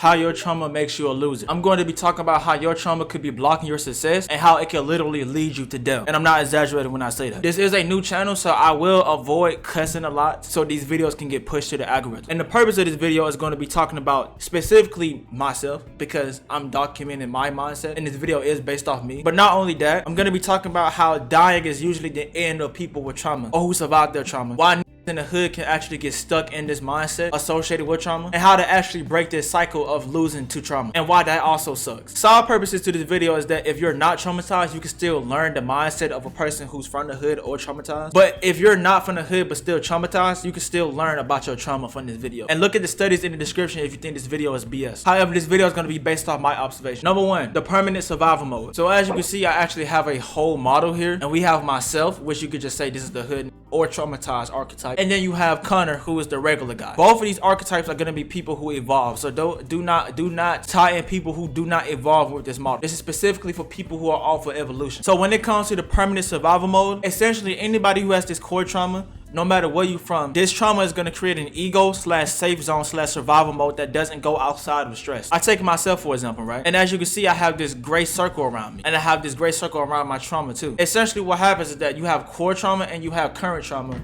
how your trauma makes you a loser. I'm going to be talking about how your trauma could be blocking your success and how it can literally lead you to death. And I'm not exaggerating when I say that. This is a new channel, so I will avoid cussing a lot so these videos can get pushed to the algorithm. And the purpose of this video is going to be talking about specifically myself, because I'm documenting my mindset and this video is based off me. But not only that, I'm going to be talking about how dying is usually the end of people with trauma or who survived their trauma. Why in the hood can actually get stuck in this mindset associated with trauma, and how to actually break this cycle of losing to trauma, and why that also sucks. Side purposes to this video is that if you're not traumatized, you can still learn the mindset of a person who's from the hood or traumatized. But if you're not from the hood but still traumatized, you can still learn about your trauma from this video. And look at the studies in the description if you think this video is BS. However, this video is going to be based off my observation. Number one, the permanent survival mode. So as you can see, I actually have a whole model here, and we have myself, which you could just say this is the hood or traumatized archetype, and then you have Connor, who is the regular guy. Both of these archetypes are going to be people who evolve, so do not tie in people who do not evolve with this model. This is specifically for people who are all for evolution. So when it comes to the permanent survival mode, essentially anybody who has this core trauma, no matter where you're from, this trauma is going to create an ego / safe zone / survival mode that doesn't go outside of stress. I take myself for example, right? And as you can see, I have this gray circle around me, and I have this gray circle around my trauma too. Essentially what happens is that you have core trauma and you have current trauma,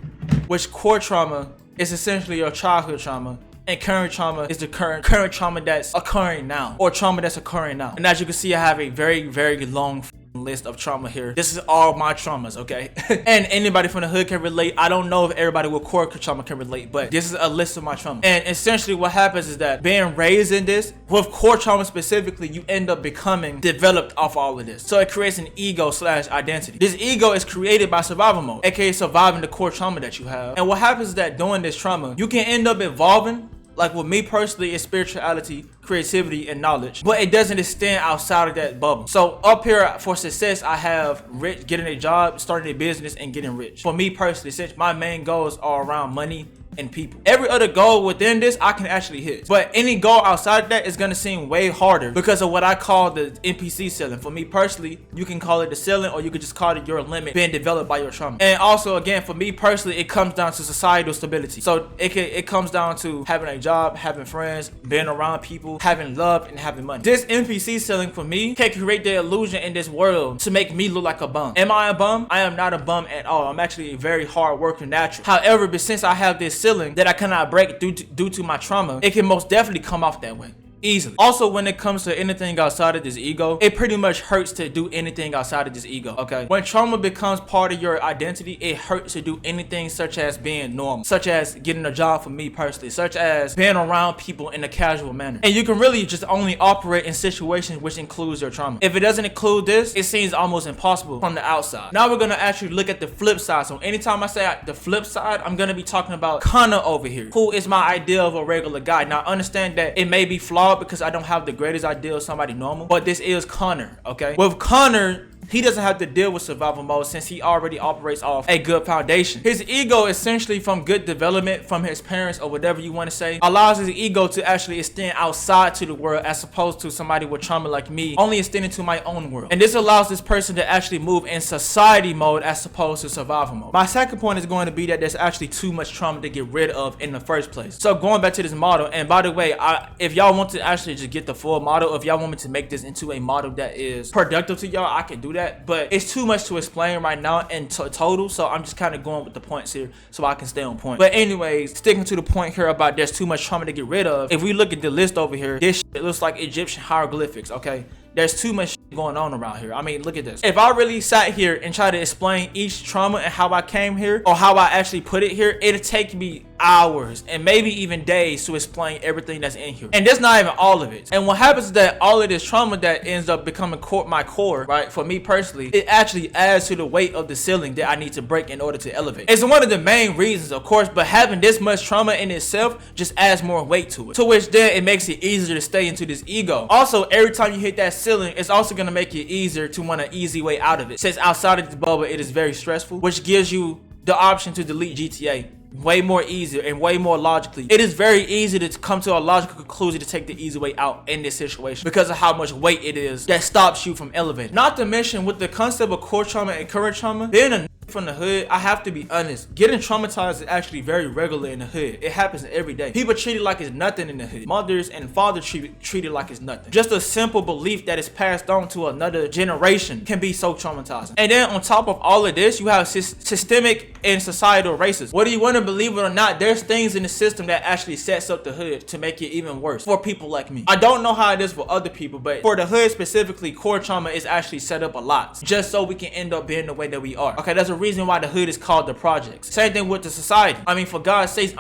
which core trauma is essentially your childhood trauma, and current trauma is the current trauma that's occurring now, or trauma that's occurring now. And as you can see, I have a very long list of trauma here. This is all my traumas, okay? And anybody from the hood can relate. I don't know if everybody with core trauma can relate, but this is a list of my trauma. And essentially what happens is that being raised in this, with core trauma specifically, you end up becoming developed off all of this. So it creates an ego / identity. This ego is created by survival mode, aka surviving the core trauma that you have. And what happens is that during this trauma, you can end up evolving. Like with me personally, it's spirituality, creativity, and knowledge, but it doesn't extend outside of that bubble. So up here for success, I have rich, getting a job, starting a business, and getting rich. For me personally, since my main goals are around money and people, every other goal within this I can actually hit, but any goal outside of that is going to seem way harder because of what I call the NPC ceiling. For me personally, you can call it the ceiling, or you could just call it your limit being developed by your trauma. And also again, for me personally, it comes down to societal stability. So it comes down to having a job, having friends, being around people, having love, and having money. This NPC ceiling for me can create the illusion in this world to make me look like a bum. Am I a bum? I am not a bum at all. I'm actually a very hard working natural. However, but since I have this ceiling that I cannot break due to my trauma, it can most definitely come off that way easily. Also, when it comes to anything outside of this ego, it pretty much hurts to do anything outside of this ego, okay? When trauma becomes part of your identity, it hurts to do anything such as being normal, such as getting a job for me personally, such as being around people in a casual manner. And you can really just only operate in situations which includes your trauma. If it doesn't include this, it seems almost impossible from the outside. Now we're gonna actually look at the flip side. So anytime I say the flip side, I'm gonna be talking about Connor over here, who is my idea of a regular guy. Now understand that it may be flawed because I don't have the greatest idea of somebody normal, but this is Connor, okay? With Connor, he doesn't have to deal with survival mode since he already operates off a good foundation. His ego, essentially from good development from his parents or whatever you want to say, allows his ego to actually extend outside to the world, as opposed to somebody with trauma like me only extending to my own world. And this allows this person to actually move in society mode as opposed to survival mode. My second point is going to be that there's actually too much trauma to get rid of in the first place. So going back to this model, and by the way, if y'all want to actually just get the full model, if y'all want me to make this into a model that is productive to y'all, I can do that, but it's too much to explain right now in total, so I'm just kind of going with the points here so I can stay on point. But anyways, sticking to the point here about there's too much trauma to get rid of, if we look at the list over here, this shit looks like Egyptian hieroglyphics, okay? There's too much shit going on around here. I mean, look at this. If I really sat here and try to explain each trauma and how I came here, or how I actually put it here, it'd take me hours and maybe even days to explain everything that's in here. And that's not even all of it. And what happens is that all of this trauma that ends up becoming my core, right, for me personally, it actually adds to the weight of the ceiling that I need to break in order to elevate. It's one of the main reasons, of course, but having this much trauma in itself just adds more weight to it, to which then it makes it easier to stay into this ego. Also, every time you hit that ceiling, it's also going to make it easier to want an easy way out of it, since outside of this bubble it is very stressful, which gives you the option to delete GTA way more easier and way more logically. It is very easy to come to a logical conclusion to take the easy way out in this situation because of how much weight it is that stops you from elevating. Not to mention, with the concept of core trauma and current trauma, being a from the hood, I have to be honest, getting traumatized is actually very regular in the hood. It happens every day. People treat it like it's nothing in the hood. Mothers and fathers treat it like it's nothing. Just a simple belief that is passed on to another generation can be so traumatizing. And then on top of all of this, you have systemic and societal racism. Whether you want to believe it or not, there's things in the system that actually sets up the hood to make it even worse for people like me. I don't know how it is for other people, but for the hood specifically, core trauma is actually set up a lot just so we can end up being the way that we are. Okay, that's a reason why the hood is called the projects. Same thing with the society. I mean, for God's sakes,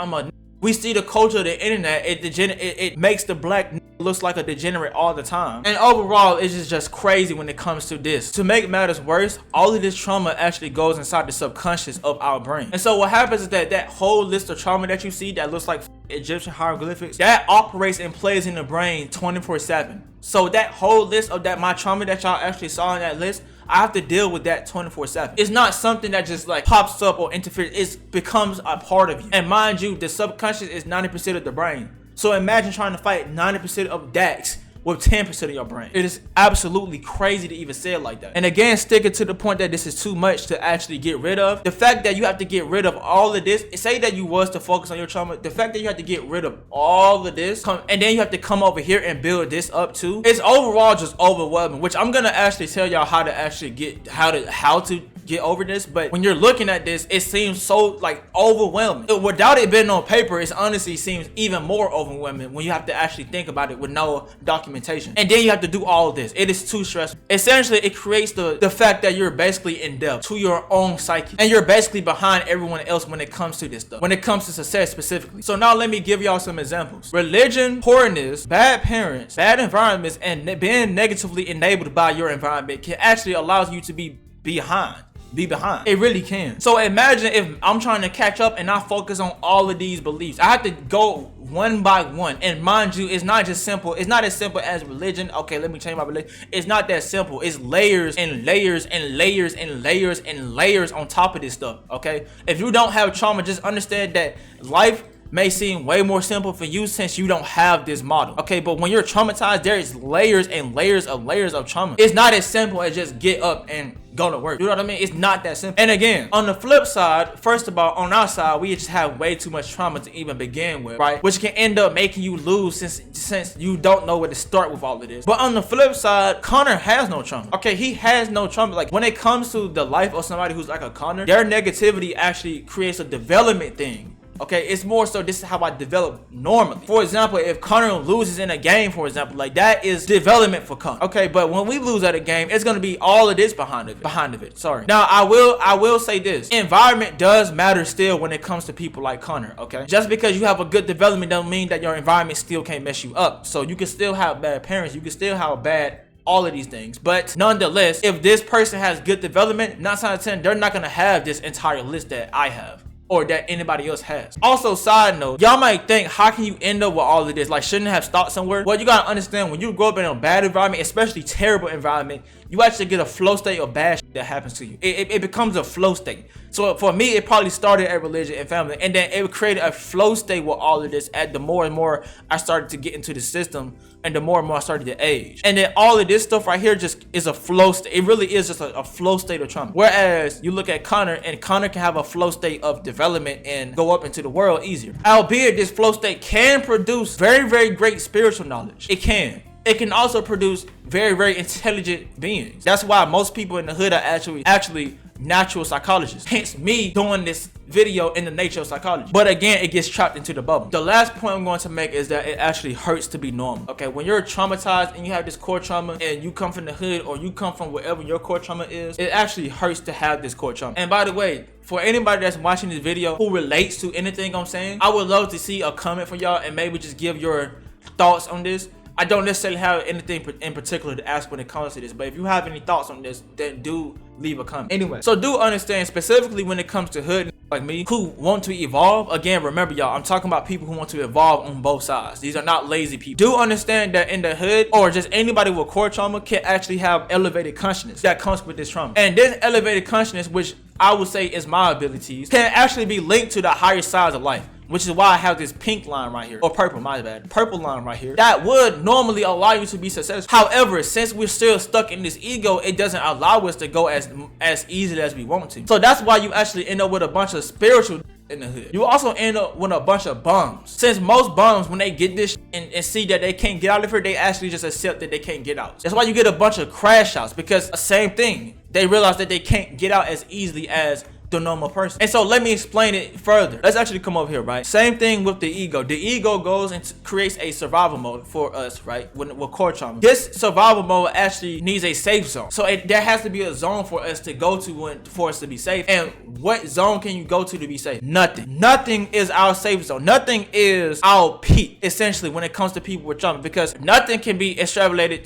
we see the culture of the internet. It makes the black looks like a degenerate all the time. And overall, it's just crazy when it comes to this. To make matters worse, all of this trauma actually goes inside the subconscious of our brain. And so what happens is that whole list of trauma that you see that looks like Egyptian hieroglyphics, that operates and plays in the brain 24/7. So that whole list of my trauma that y'all actually saw in that list, I have to deal with that 24/7. It's not something that just like pops up or interferes. It becomes a part of you. And mind you, the subconscious is 90% of the brain. So imagine trying to fight 90% of DAX with 10% of your brain. It is absolutely crazy to even say it like that. And again, sticking to the point that this is too much to actually get rid of. The fact that you have to get rid of all of this, say that you was to focus on your trauma, the fact that you have to get rid of all of this, and then you have to come over here and build this up too, it's overall just overwhelming, which I'm gonna actually tell y'all how to actually get, how to get over this. But when you're looking at this, it seems so like overwhelming. Without it being on paper, it honestly seems even more overwhelming when you have to actually think about it with no documentation. And then you have to do all of this. It is too stressful. Essentially, it creates the fact that you're basically in debt to your own psyche. And you're basically behind everyone else when it comes to this stuff. When it comes to success specifically. So now let me give y'all some examples. Religion, poorness, bad parents, bad environments, and being negatively enabled by your environment can actually allow you to be behind. It really can. So imagine if I'm trying to catch up and I focus on all of these beliefs. I have to go one by one. And mind you, it's not just simple. It's not as simple as religion. Okay, let me change my religion. It's not that simple. It's layers and layers and layers and layers and layers on top of this stuff. Okay, if you don't have trauma, just understand that life may seem way more simple for you since you don't have this model. Okay, but when you're traumatized, there is layers and layers of trauma. It's not as simple as just get up and go to work. You know what I mean? It's not that simple. And again, on the flip side, first of all, on our side, we just have way too much trauma to even begin with, right? Which can end up making you lose since you don't know where to start with all of this. But on the flip side, Connor has no trauma. Okay, he has no trauma. Like when it comes to the life of somebody who's like a Connor, their negativity actually creates a development thing. Okay, it's more so this is how I develop normally. For example, if Connor loses in a game, for example, like that is development for Connor. Okay, but when we lose at a game, it's gonna be all of this behind of it. Sorry. Now I will say this. Environment does matter still when it comes to people like Connor. Okay, just because you have a good development don't mean that your environment still can't mess you up. So you can still have bad parents, you can still have bad all of these things, but nonetheless, if this person has good development, 9 out of 10, they're not gonna have this entire list that I have or that anybody else has. Also, side note, y'all might think, how can you end up with all of this? Like, shouldn't it have stopped somewhere? Well, you gotta understand, when you grow up in a bad environment, especially terrible environment, you actually get a flow state of bad shit that happens to you. It becomes a flow state. So for me, it probably started at religion and family, and then it created a flow state with all of this. At the more and more I started to get into the system, and the more and more I started to age, and then all of this stuff right here just is a flow state. It really is just a flow state of trauma. Whereas you look at Connor, and Connor can have a flow state of development and go up into the world easier. Albeit this flow state can produce very, very great spiritual knowledge. It can. It can also produce very, very intelligent beings. That's why most people in the hood are actually natural psychologists. Hence me doing this video in the nature of psychology. But again, it gets trapped into the bubble. The last point I'm going to make is that it actually hurts to be normal. Okay, when you're traumatized and you have this core trauma and you come from the hood or you come from wherever your core trauma is, it actually hurts to have this core trauma. And by the way, for anybody that's watching this video who relates to anything I'm saying, I would love to see a comment from y'all and maybe just give your thoughts on this. I don't necessarily have anything in particular to ask when it comes to this, but if you have any thoughts on this, then do leave a comment. Anyway, so do understand, specifically when it comes to hood like me who want to evolve. Again, remember y'all, I'm talking about people who want to evolve on both sides. These are not lazy people. Do understand that in the hood, or just anybody with core trauma, can actually have elevated consciousness that comes with this trauma. And this elevated consciousness, which I would say is my abilities, can actually be linked to the higher sides of life. which is why I have this pink line right here, or purple, my bad, purple line right here, that would normally allow you to be successful. However, since we're still stuck in this ego, it doesn't allow us to go as easily as we want to. So that's why you actually end up with a bunch of spiritual in the hood. You also end up with a bunch of bums. Since most bums, when they get this and see that they can't get out of here, they actually just accept that they can't get out. That's why you get a bunch of crash outs, because same thing. They realize that they can't get out as easily as the normal person. And so let me explain it further. Let's actually come over here, right? Same thing with the ego. The ego goes and creates a survival mode for us, right? With core trauma. This survival mode actually needs a safe zone. So there has to be a zone for us to go to for us to be safe. And what zone can you go to be safe? Nothing. Nothing is our safe zone. Nothing is our peak, essentially, when it comes to people with trauma, because nothing can be extrapolated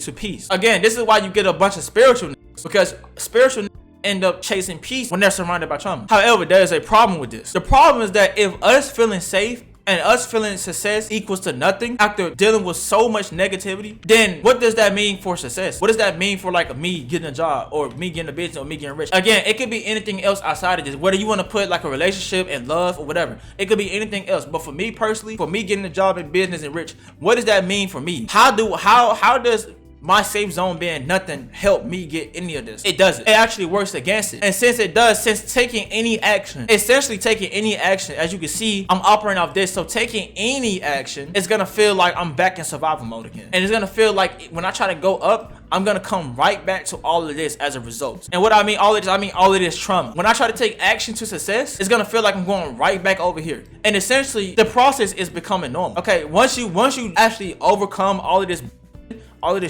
to peace. Again, this is why you get a bunch of spiritual niggas, because spiritual end up chasing peace when they're surrounded by trauma. However, there is a problem with this. The problem is that if us feeling safe and us feeling success equals to nothing after dealing with so much negativity, then what does that mean for success? What does that mean for like me getting a job, or me getting a business, or me getting rich? Again, it could be anything else outside of this, whether you want to put like a relationship and love or whatever. It could be anything else. But for me personally, for me getting a job in business and rich, what does that mean for me? How does my safe zone being nothing help me get any of this? It doesn't. It actually works against it. And since it does, since taking any action, essentially taking any action, as you can see, I'm operating off this. So taking any action is gonna feel like I'm back in survival mode again. And it's gonna feel like when I try to go up, I'm gonna come right back to all of this as a result. And what I mean all of this, I mean all of this trauma. When I try to take action to success, it's gonna feel like I'm going right back over here. And essentially, the process is becoming normal. Okay, once you actually overcome all of this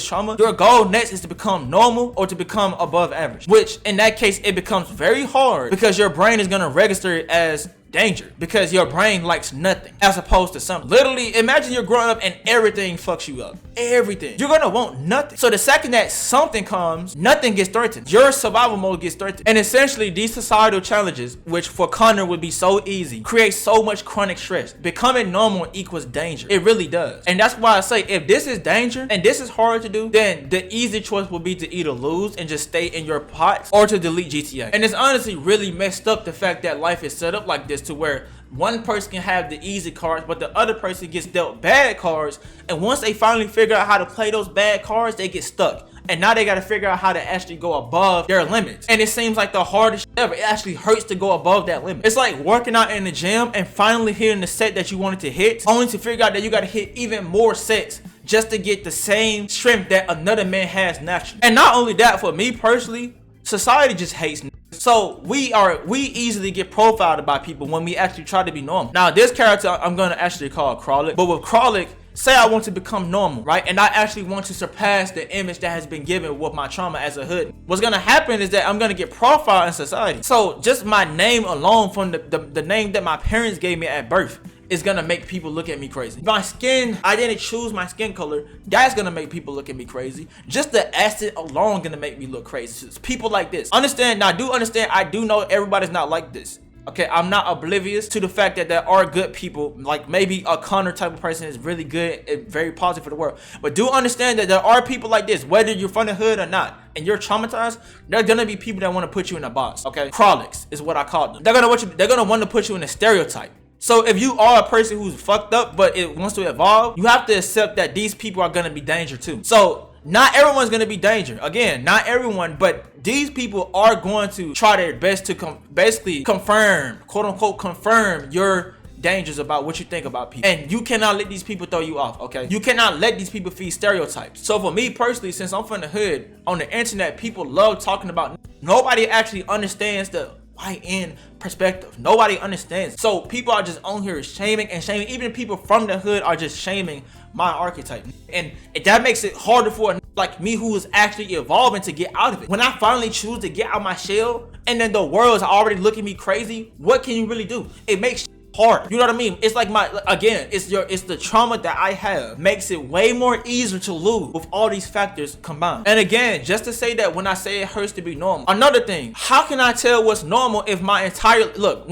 trauma, your goal next is to become normal or to become above average, which in that case it becomes very hard, because your brain is going to register it as danger, because your brain likes nothing as opposed to something. Literally, imagine you're growing up and everything fucks you up. Everything. You're gonna want nothing. So the second that something comes, nothing gets threatened. Your survival mode gets threatened. And essentially, these societal challenges, which for Connor would be so easy, create so much chronic stress. Becoming normal equals danger. It really does. And that's why I say, if this is danger and this is hard to do, then the easy choice will be to either lose and just stay in your pots, or to delete GTA. And it's honestly really messed up, the fact that life is set up like this, to where one person can have the easy cards, but the other person gets dealt bad cards, and once they finally figure out how to play those bad cards, they get stuck. And now they got to figure out how to actually go above their limits. And it seems like the hardest ever. It actually hurts to go above that limit. It's like working out in the gym and finally hitting the set that you wanted to hit, only to figure out that you got to hit even more sets just to get the same strength that another man has naturally. And not only that, for me personally, society just hates. So we easily get profiled by people when we actually try to be normal. Now this character I'm gonna actually call Kralik, but with Kralik, say I want to become normal, right? And I actually want to surpass the image that has been given with my trauma as a hood. What's gonna happen is that I'm gonna get profiled in society. So just my name alone, from the name that my parents gave me at birth, is gonna make people look at me crazy. My skin, I didn't choose my skin color. That's gonna make people look at me crazy. Just the accent alone gonna make me look crazy. It's people like this. Understand, now I do know everybody's not like this. Okay, I'm not oblivious to the fact that there are good people, like maybe a Connor type of person is really good and very positive for the world. But do understand that there are people like this, whether you're from the hood or not, and you're traumatized, there are gonna be people that want to put you in a box. Okay, Kraliks is what I call them. They're gonna want to put you in a stereotype. So if you are a person who's fucked up but it wants to evolve, you have to accept that these people are gonna be danger too. So not everyone's gonna be danger. Again, not everyone, but these people are going to try their best to basically confirm, quote unquote, confirm your dangers about what you think about people. And you cannot let these people throw you off, okay? You cannot let these people feed stereotypes. So for me personally, since I'm from the hood, on the internet, people love talking about, nobody actually understands the YN perspective. Nobody understands. So people are just on here shaming and shaming. Even people from the hood are just shaming my archetype. And that makes it harder for a like me who is actually evolving to get out of it. When I finally choose to get out my shell and then the world is already looking at me crazy, what can you really do? It makes hard. You know what I mean? It's like it's the trauma that I have makes it way more easier to lose with all these factors combined. And again, just to say that when I say it hurts to be normal, another thing, how can I tell what's normal if my entire look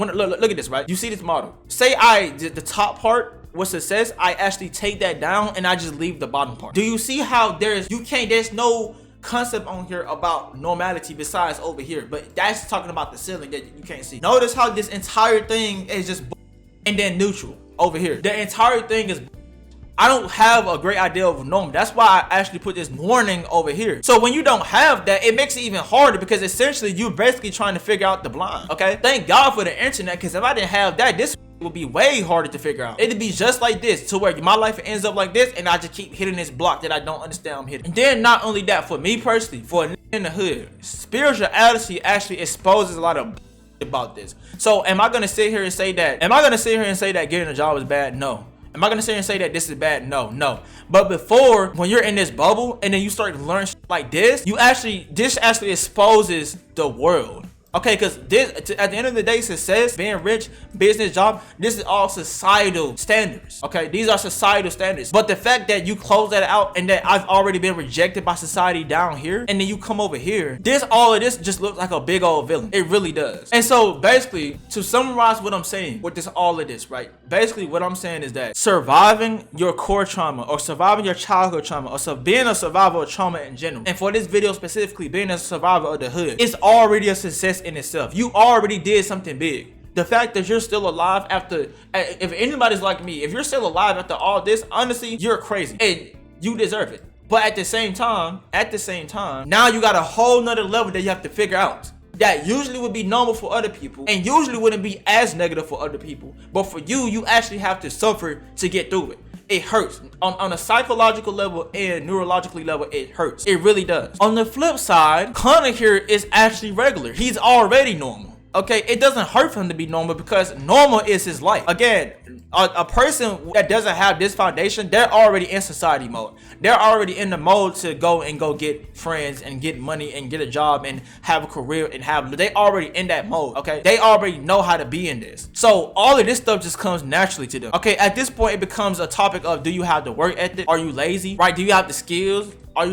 at this, right? You see this model. Say I did the top part with success, I actually take that down and I just leave the bottom part. Do you see how there's no concept on here about normality besides over here, but that's talking about the ceiling that you can't see. Notice how this entire thing is just and then neutral over here. The entire thing is, I don't have a great idea of normal. That's why I actually put this warning over here. So when you don't have that, it makes it even harder, because essentially you're basically trying to figure out the blind. Okay, thank God for the internet, because if I didn't have that, this would be way harder to figure out. It'd be just like this, to where my life ends up like this, and I just keep hitting this block that I don't understand I'm hitting. And then not only that, for me personally, for a nigga in the hood, spirituality actually exposes a lot of about this. So am I gonna sit here and say that? Am I gonna sit here and say that getting a job is bad? No. Am I gonna sit here and say that this is bad? No. But before, when you're in this bubble and then you start to learn shit like this, this actually exposes the world. Okay, because this, at the end of the day, success, being rich, business, job, this is all societal standards. Okay, these are societal standards. But the fact that you close that out and that I've already been rejected by society down here, and then you come over here, all of this just looks like a big old villain. It really does. And so basically, to summarize what I'm saying with all of this, right? Basically, what I'm saying is that surviving your core trauma, or surviving your childhood trauma, or being a survivor of trauma in general, and for this video specifically, being a survivor of the hood, it's already a success in itself. You already did something big. The fact that you're still alive after, if anybody's like me, if you're still alive after all this, honestly, you're crazy and you deserve it. But at the same time, now you got a whole nother level that you have to figure out, that usually would be normal for other people and usually wouldn't be as negative for other people. But for you, you actually have to suffer to get through it. It hurts on a psychological level and neurologically level. It hurts. It really does. On the flip side, Connor here is actually regular. He's already normal. Okay, it doesn't hurt for him to be normal, because normal is his life. Again, a person that doesn't have this foundation, they're already in society mode. They're already in the mode to go get friends and get money and get a job and have a career and they already in that mode. Okay, they already know how to be in this. So all of this stuff just comes naturally to them. Okay, at this point it becomes a topic of, do you have the work ethic? Are you lazy? Right? Do you have the skills? Are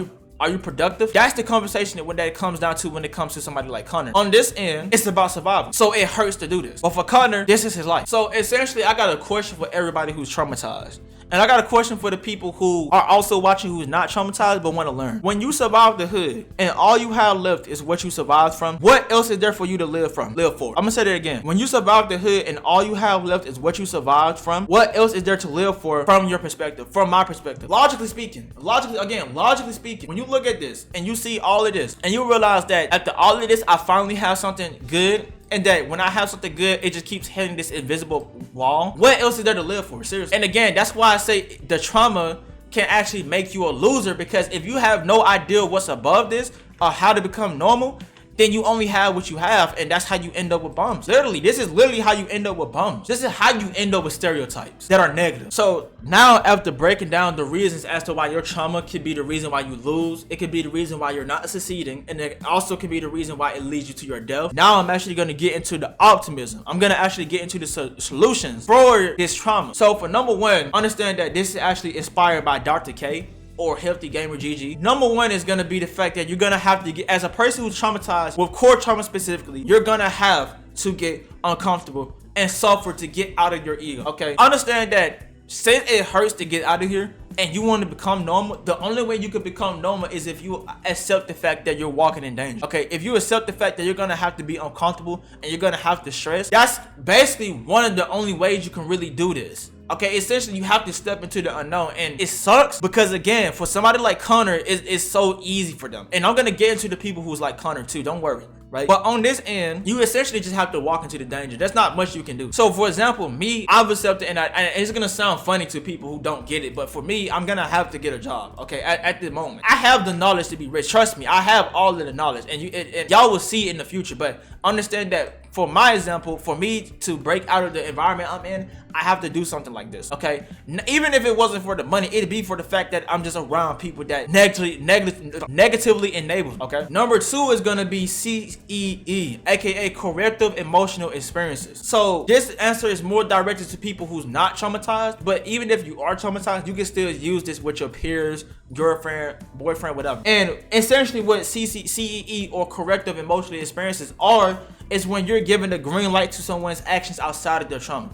you productive? That's the conversation that when that comes down to when it comes to somebody like Connor. On this end, it's about survival. So it hurts to do this. But for Connor, this is his life. So essentially, I got a question for everybody who's traumatized. And I got a question for the people who are also watching who's not traumatized but want to learn. When you survive the hood and all you have left is what you survived from, what else is there for you to live for? I'm gonna say that again. When you survive the hood and all you have left is what you survived from, what else is there to live for from your perspective, from my perspective? Logically speaking, when you look at this and you see all of this and you realize that after all of this, I finally have something good, and that when I have something good, it just keeps hitting this invisible wall. What else is there to live for? Seriously. And again, that's why I say the trauma can actually make you a loser, because if you have no idea what's above this or how to become normal, then you only have what you have, and that's how you end up with bums. Literally, this is literally how you end up with bums. This is how you end up with stereotypes that are negative. So now, after breaking down the reasons as to why your trauma could be the reason why you lose, it could be the reason why you're not succeeding, and it also could be the reason why it leads you to your death. Now I'm actually going to get into the optimism. I'm going to actually get into the solutions for this trauma. So for number one, understand that this is actually inspired by Dr. K, or Healthy Gamer GG. Number one is gonna be the fact that you're gonna have to get, as a person who's traumatized with core trauma specifically, you're gonna have to get uncomfortable and suffer to get out of your ego. Okay, understand that since it hurts to get out of here and you want to become normal, the only way you could become normal is if you accept the fact that you're walking in danger. Okay, if you accept the fact that you're gonna have to be uncomfortable and you're gonna have to stress, that's basically one of the only ways you can really do this. Okay, essentially you have to step into the unknown, and it sucks because, again, for somebody like Connor, it's so easy for them. And I'm gonna get into the people who's like Connor too, don't worry, right? But on this end, you essentially just have to walk into the danger. There's not much you can do. So for example, me, I've accepted, and it's gonna sound funny to people who don't get it, but for me, I'm gonna have to get a job. Okay, at the moment, I have the knowledge to be rich. Trust me, I have all of the knowledge, and y'all will see it in the future. But understand that, for my example, for me to break out of the environment I'm in, I have to do something like this. Okay, even if it wasn't for the money, it'd be for the fact that I'm just around people that negatively enable. Okay, number two is gonna be CEE, aka corrective emotional experiences. So this answer is more directed to people who's not traumatized, but even if you are traumatized, you can still use this with your peers, girlfriend, boyfriend, whatever. And essentially what CEE or corrective emotional experiences are is when you're giving the green light to someone's actions outside of their trauma.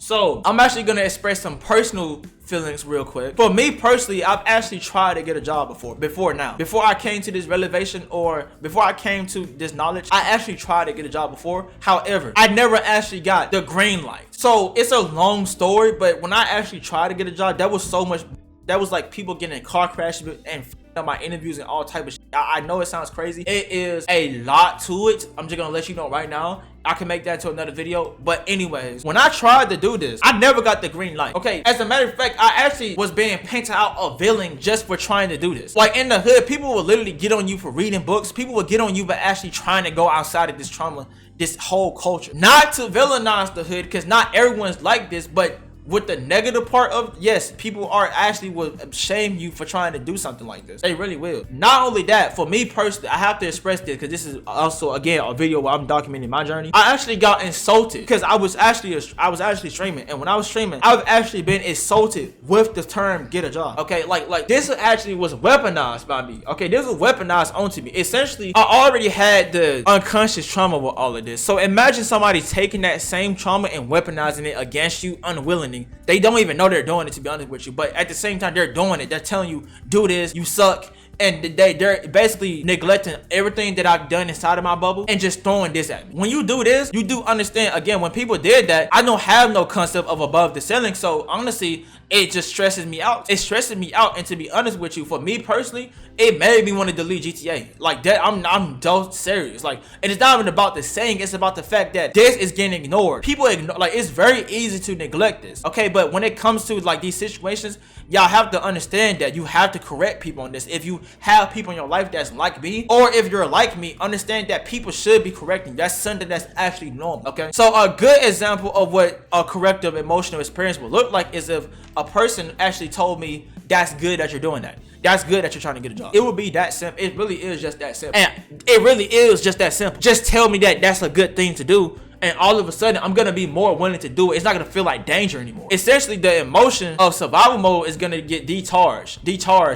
So I'm actually gonna express some personal feelings real quick. For me personally, I've actually tried to get a job before I came to this revelation, or before I came to this knowledge, I actually tried to get a job before. However, I never actually got the green light. So it's a long story, but when I actually tried to get a job, that was like people getting in car crashes and up my interviews and all type of shit. I know it sounds crazy. It is a lot to it. I'm just gonna let you know right now. I can make that into another video. But anyways, when I tried to do this, I never got the green light. Okay, as a matter of fact, I actually was being painted out a villain just for trying to do this. Like in the hood, people would literally get on you for reading books. People would get on you for actually trying to go outside of this trauma, this whole culture. Not to villainize the hood, because not everyone's like this, but with the negative part of, yes, people are actually will shame you for trying to do something like this. They really will. Not only that, for me personally, I have to express this because this is also, again, a video where I'm documenting my journey. I actually got insulted because I was actually streaming, and when I was streaming, I've actually been insulted with the term "get a job." Okay, like this actually was weaponized by me. Okay, this was weaponized onto me. Essentially, I already had the unconscious trauma with all of this. So imagine somebody taking that same trauma and weaponizing it against you unwillingly. They don't even know they're doing it, to be honest with you, but at the same time they're doing it. They're telling you, do this, you suck, and they're basically neglecting everything that I've done inside of my bubble and just throwing this at me. When you do this, you do understand, again, when people did that, I don't have no concept of above the ceiling. So honestly, it just stresses me out. It stresses me out, and to be honest with you, for me personally, it made me want to delete GTA. Like that, I'm so serious. Like, and it's not even about the saying, it's about the fact that this is getting ignored. People ignore, like, it's very easy to neglect this. Okay, but when it comes to like these situations, y'all have to understand that you have to correct people on this. If you have people in your life that's like me, or if you're like me, understand that people should be correcting. That's something that's actually normal. Okay, so a good example of what a corrective emotional experience would look like is if a person actually told me, that's good that you're doing that. That's good that you're trying to get a job. It would be that simple. It really is just that simple. And it really is just that simple. Just tell me that that's a good thing to do, and all of a sudden I'm gonna be more willing to do it. It's not gonna feel like danger anymore. Essentially, the emotion of survival mode is gonna get decharged,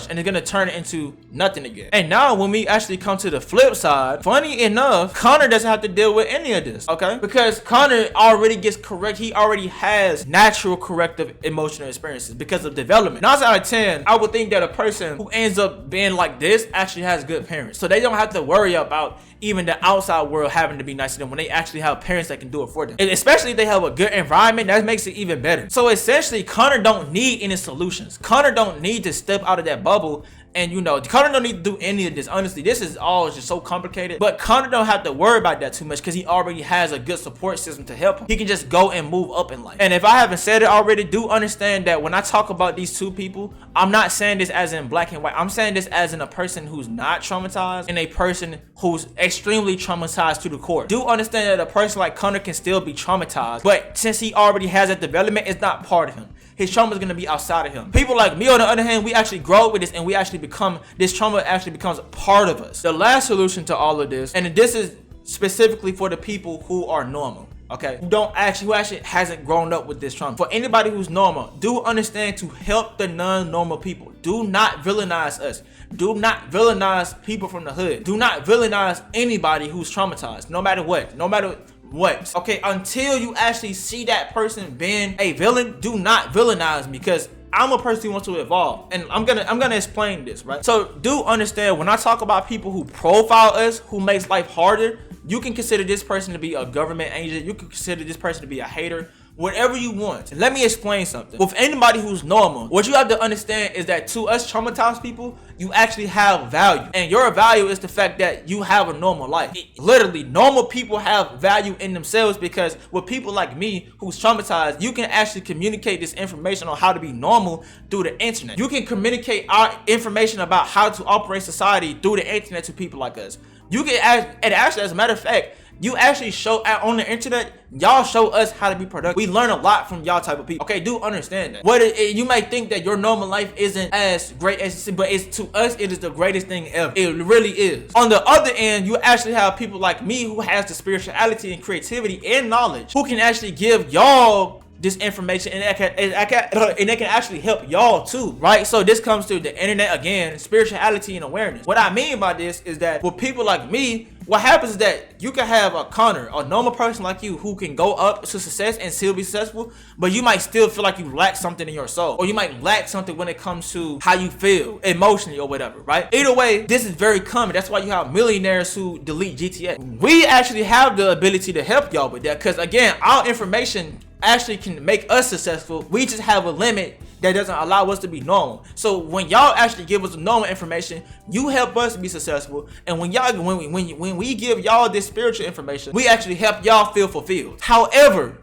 and it's gonna turn it into nothing again. And now when we actually come to the flip side, funny enough, Connor doesn't have to deal with any of this, okay? Because Connor already gets correct. He already has natural corrective emotional experiences because of development. 9 out of 10, I would think that a person who ends up being like this actually has good parents, so they don't have to worry about even the outside world having to be nice to them when they actually have parents that can do it for them. And especially if they have a good environment, that makes it even better. So essentially, Connor don't need any solutions. Connor don't need to step out of that bubble. And you know, Connor don't need to do any of this. Honestly, this is all just so complicated. But Connor don't have to worry about that too much because he already has a good support system to help him. He can just go and move up in life. And if I haven't said it already, do understand that when I talk about these two people, I'm not saying this as in black and white. I'm saying this as in a person who's not traumatized and a person who's extremely traumatized to the core. Do understand that a person like Connor can still be traumatized, but since he already has that development, it's not part of him. His trauma is going to be outside of him. People like me, on the other hand, we actually grow with this, and we actually become, this trauma actually becomes a part of us. The last solution to all of this, and this is specifically for the people who are normal, okay, who actually hasn't grown up with this trauma. For anybody who's normal, do understand to help the non-normal people. Do not villainize us. Do not villainize people from the hood. Do not villainize anybody who's traumatized, no matter what. Okay, until you actually see that person being a villain, do not villainize me, because I'm a person who wants to evolve, and I'm gonna explain this, right? So do understand, when I talk about people who profile us, who makes life harder, you can consider this person to be a government agent, you can consider this person to be a hater, whatever you want. And let me explain something. With anybody who's normal, what you have to understand is that to us traumatized people, you actually have value. And your value is the fact that you have a normal life. Literally, normal people have value in themselves, because with people like me who's traumatized, you can actually communicate this information on how to be normal through the internet. You can communicate our information about how to operate society through the internet to people like us. You can, and actually, as a matter of fact, you actually show out on the internet, y'all show us how to be productive. We learn a lot from y'all type of people. Okay, do understand that. You might think that your normal life isn't as great as, but it's, to us, it is the greatest thing ever. It really is. On the other end, you actually have people like me who has the spirituality and creativity and knowledge, who can actually give y'all this information, and it can actually help y'all too, right? So this comes to the internet again, spirituality and awareness. What I mean by this is that for people like me, what happens is that you can have a Connor, a normal person like you, who can go up to success and still be successful, but you might still feel like you lack something in your soul, or you might lack something when it comes to how you feel emotionally or whatever, right? Either way, this is very common. That's why you have millionaires who delete GTA. We actually have the ability to help y'all with that, because again, our information actually can make us successful. We just have a limit that doesn't allow us to be normal. So when y'all actually give us normal information, you help us be successful. And when we give y'all this spiritual information, we actually help y'all feel fulfilled. However,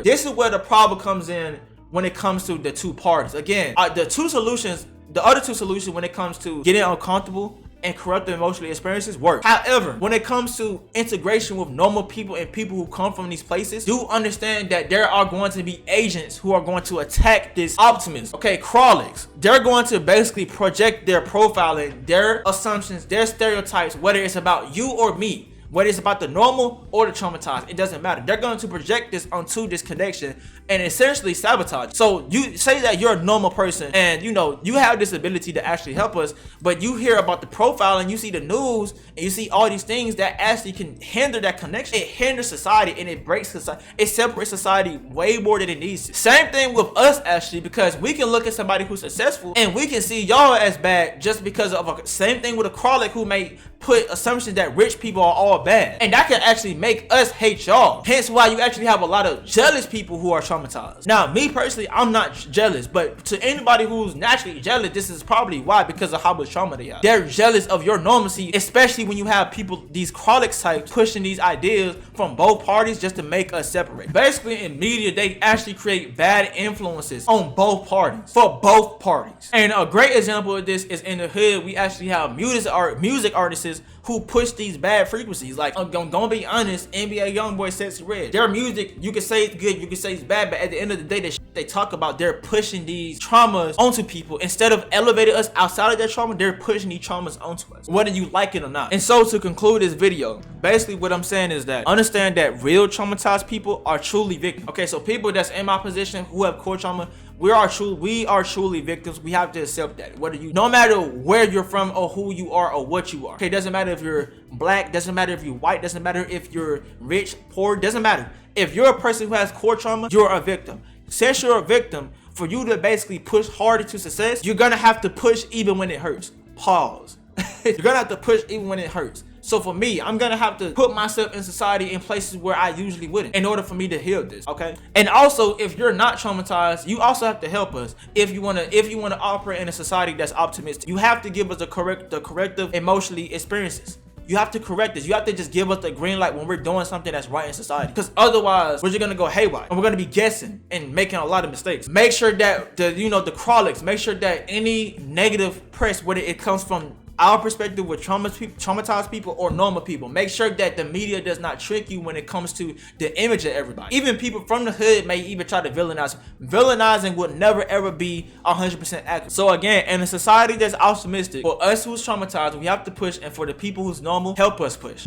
this is where the problem comes in when it comes to the two parties. Again, the other two solutions when it comes to getting uncomfortable and corruptive emotional experiences work. However, when it comes to integration with normal people and people who come from these places, do understand that there are going to be agents who are going to attack this optimism. Okay, crawlers, they're going to basically project their profiling, their assumptions, their stereotypes, whether it's about you or me, whether it's about the normal or the traumatized, it doesn't matter. They're going to project this onto this connection and essentially sabotage. So you say that you're a normal person and you have this ability to actually help us, but you hear about the profile and you see the news and you see all these things that actually can hinder that connection. It hinders society and it breaks society. It separates society way more than it needs to. Same thing with us actually, because we can look at somebody who's successful and we can see y'all as bad just because of same thing with a crawler who may put assumptions that rich people are all bad, and that can actually make us hate y'all. Hence why you actually have a lot of jealous people who are traumatized. Now, me personally, I'm not jealous, but to anybody who's naturally jealous, this is probably why, because of how much trauma they have. They're jealous of your normalcy, especially when you have people, these chronic types, pushing these ideas from both parties just to make us separate. Basically, in media, they actually create bad influences on both parties, for both parties. And a great example of this is in the hood. We actually have music artists who push these bad frequencies. Like, I'm gonna be honest, NBA Youngboy, Sexy Red, their music, you can say it's good, you can say it's bad, but at the end of the day, the shit they talk about, they're pushing these traumas onto people. Instead of elevating us outside of their trauma, they're pushing these traumas onto us, whether you like it or not. And so to conclude this video, basically what I'm saying is that understand that real traumatized people are truly victims. Okay, so people that's in my position who have core trauma, we are truly victims. We have to accept that. No matter where you're from or who you are or what you are. Okay, doesn't matter if you're black, doesn't matter if you're white, doesn't matter if you're rich, poor, doesn't matter. If you're a person who has core trauma, you're a victim. Since you're a victim, for you to basically push harder to success, you're gonna have to push even when it hurts. Pause. You're gonna have to push even when it hurts. So for me, I'm gonna have to put myself in society in places where I usually wouldn't in order for me to heal this, okay? And also, if you're not traumatized, you also have to help us. If you wanna operate in a society that's optimistic, you have to give us the corrective emotionally experiences. You have to correct this. You have to just give us the green light when we're doing something that's right in society. Because otherwise, we're just gonna go haywire and we're gonna be guessing and making a lot of mistakes. Make sure that the crawlers, make sure that any negative press, whether it comes from our perspective with traumatized people or normal people, make sure that the media does not trick you when it comes to the image of everybody. Even people from the hood may even try to villainize. Villainizing would never ever be 100% accurate. So again, in a society that's optimistic, for us who's traumatized, we have to push, and for the people who's normal, help us push.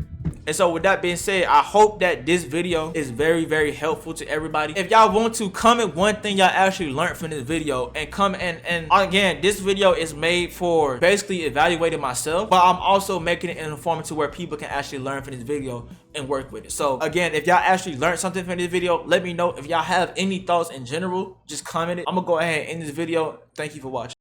And so with that being said, I hope that this video is very, very helpful to everybody. If y'all want to comment one thing y'all actually learned from this video, and comment, and again, this video is made for basically evaluating myself, but I'm also making it informative where people can actually learn from this video and work with it. So again, if y'all actually learned something from this video, let me know. If y'all have any thoughts in general, just comment it. I'm gonna go ahead and end this video. Thank you for watching.